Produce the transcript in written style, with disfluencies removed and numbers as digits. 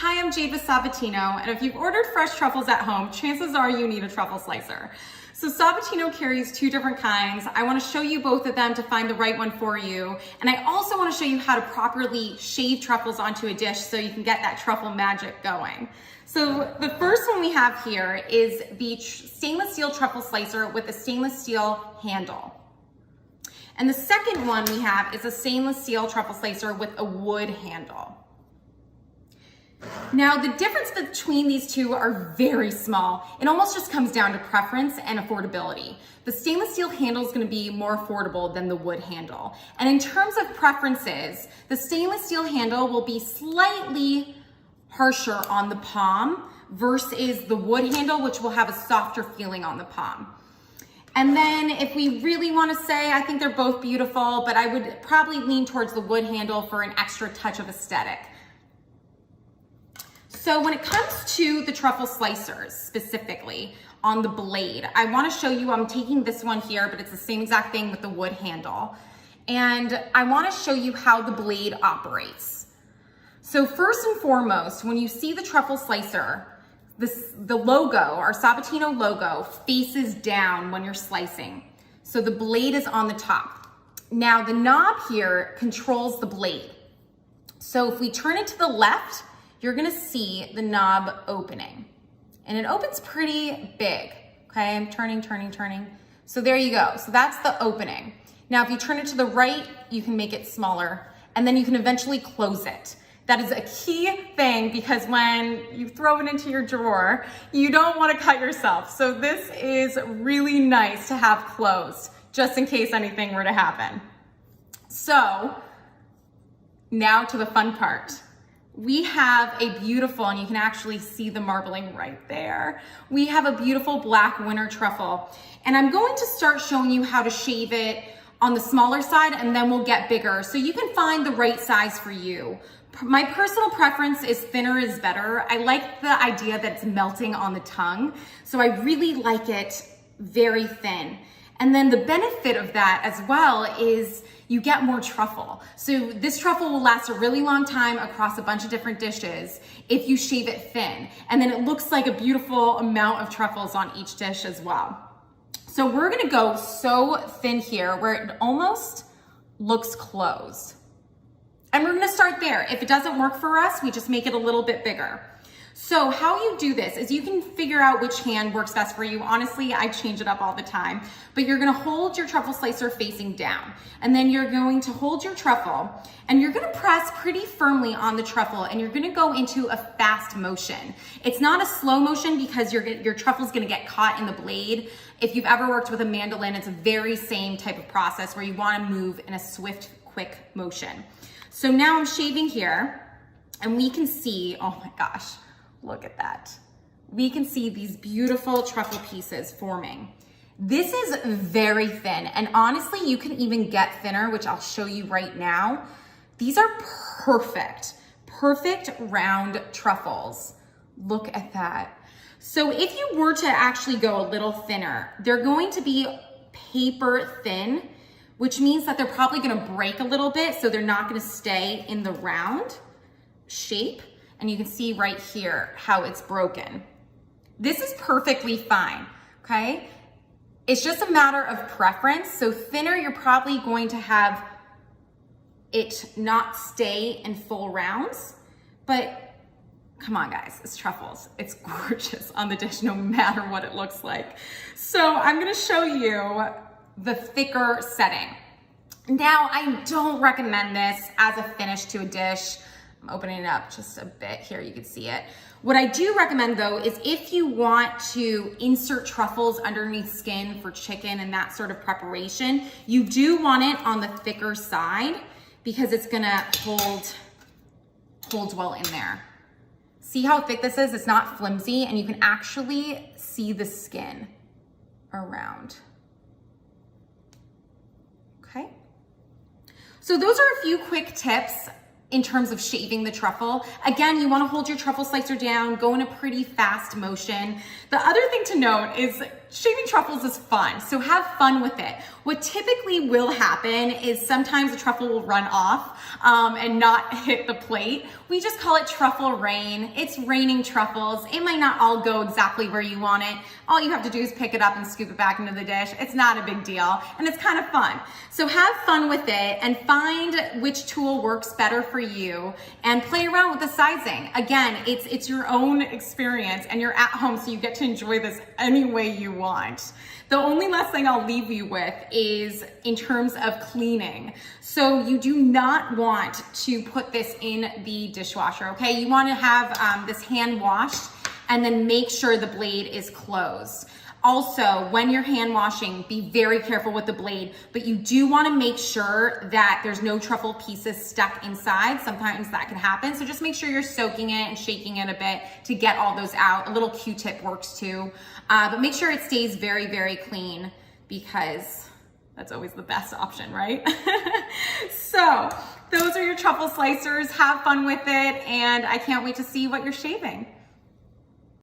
Hi, I'm Jade with Sabatino, and if you've ordered fresh truffles at home, chances are you need a truffle slicer. So Sabatino carries two different kinds. I want to show you both of them to find the right one for you. And I also want to show you how to properly shave truffles onto a dish so you can get that truffle magic going. So the first one we have here is the stainless steel truffle slicer with a stainless steel handle. And the second one we have is a stainless steel truffle slicer with a wood handle. Now, the difference between these two are very small. It almost just comes down to preference and affordability. The stainless steel handle is going to be more affordable than the wood handle. And in terms of preferences, the stainless steel handle will be slightly harsher on the palm versus the wood handle, which will have a softer feeling on the palm. And then if we really want to say, I think they're both beautiful, but I would probably lean towards the wood handle for an extra touch of aesthetic. So when it comes to the truffle slicers specifically on the blade, I want to show you, I'm taking this one here, but it's the same exact thing with the wood handle. And I want to show you how the blade operates. So first and foremost, when you see the truffle slicer, the logo, our Sabatino logo, faces down when you're slicing. So the blade is on the top. Now the knob here controls the blade. So if we turn it to the left, you're gonna see the knob opening. And it opens pretty big, okay? I'm turning. So there you go, so that's the opening. Now if you turn it to the right, you can make it smaller, and then you can eventually close it. That is a key thing because when you throw it into your drawer, you don't wanna cut yourself. So this is really nice to have closed, just in case anything were to happen. So now to the fun part. We have a beautiful, and you can actually see the marbling right there. We have a beautiful black winter truffle. And I'm going to start showing you how to shave it on the smaller side, and then we'll get bigger so you can find the right size for you. My personal preference is thinner is better. I like the idea that it's melting on the tongue. So I really like it very thin. And then the benefit of that as well is you get more truffle. So this truffle will last a really long time across a bunch of different dishes if you shave it thin. And then it looks like a beautiful amount of truffles on each dish as well. So we're gonna go so thin here where it almost looks closed. And we're gonna start there. If it doesn't work for us, we just make it a little bit bigger. So how you do this is you can figure out which hand works best for you. Honestly, I change it up all the time, but you're gonna hold your truffle slicer facing down, and then you're going to hold your truffle and you're gonna press pretty firmly on the truffle, and you're gonna go into a fast motion. It's not a slow motion because your truffle's gonna get caught in the blade. If you've ever worked with a mandolin, it's a very same type of process where you wanna move in a swift, quick motion. So now I'm shaving here and we can see, oh my gosh, look at that. We can see these beautiful truffle pieces forming. This is very thin, and honestly, you can even get thinner, which I'll show you right now. These are perfect round truffles. Look at that. So if you were to actually go a little thinner, they're going to be paper thin, which means that they're probably gonna break a little bit, so they're not gonna stay in the round shape. And you can see right here how it's broken. This is perfectly fine, okay? It's just a matter of preference. So thinner, you're probably going to have it not stay in full rounds, but come on guys, it's truffles. It's gorgeous on the dish no matter what it looks like. So I'm gonna show you the thicker setting. Now, I don't recommend this as a finish to a dish. I'm opening it up just a bit here, you can see it. What I do recommend though is if you want to insert truffles underneath skin for chicken and that sort of preparation, you do want it on the thicker side because it's gonna hold well in there. See how thick this is? It's not flimsy, and you can actually see the skin around. Okay. So those are a few quick tips in terms of shaving the truffle. Again, you wanna hold your truffle slicer down, go in a pretty fast motion. The other thing to note is shaving truffles is fun, so have fun with it. What typically will happen is sometimes the truffle will run off and not hit the plate. We just call it truffle rain. It's raining truffles. It might not all go exactly where you want it. All you have to do is pick it up and scoop it back into the dish. It's not a big deal, and it's kind of fun. So have fun with it and find which tool works better for you and play around with the sizing. Again, it's your own experience and you're at home, so you get to enjoy this any way you want. The only last thing I'll leave you with is in terms of cleaning. So you do not want to put this in the dishwasher, okay? You want to have this hand washed and then make sure the blade is closed. Also, when you're hand washing, be very careful with the blade, but you do want to make sure that there's no truffle pieces stuck inside. Sometimes that can happen. So just make sure you're soaking it and shaking it a bit to get all those out. A little Q-tip works too. But make sure it stays very, very clean because that's always the best option, right? So those are your truffle slicers. Have fun with it, and I can't wait to see what you're shaving.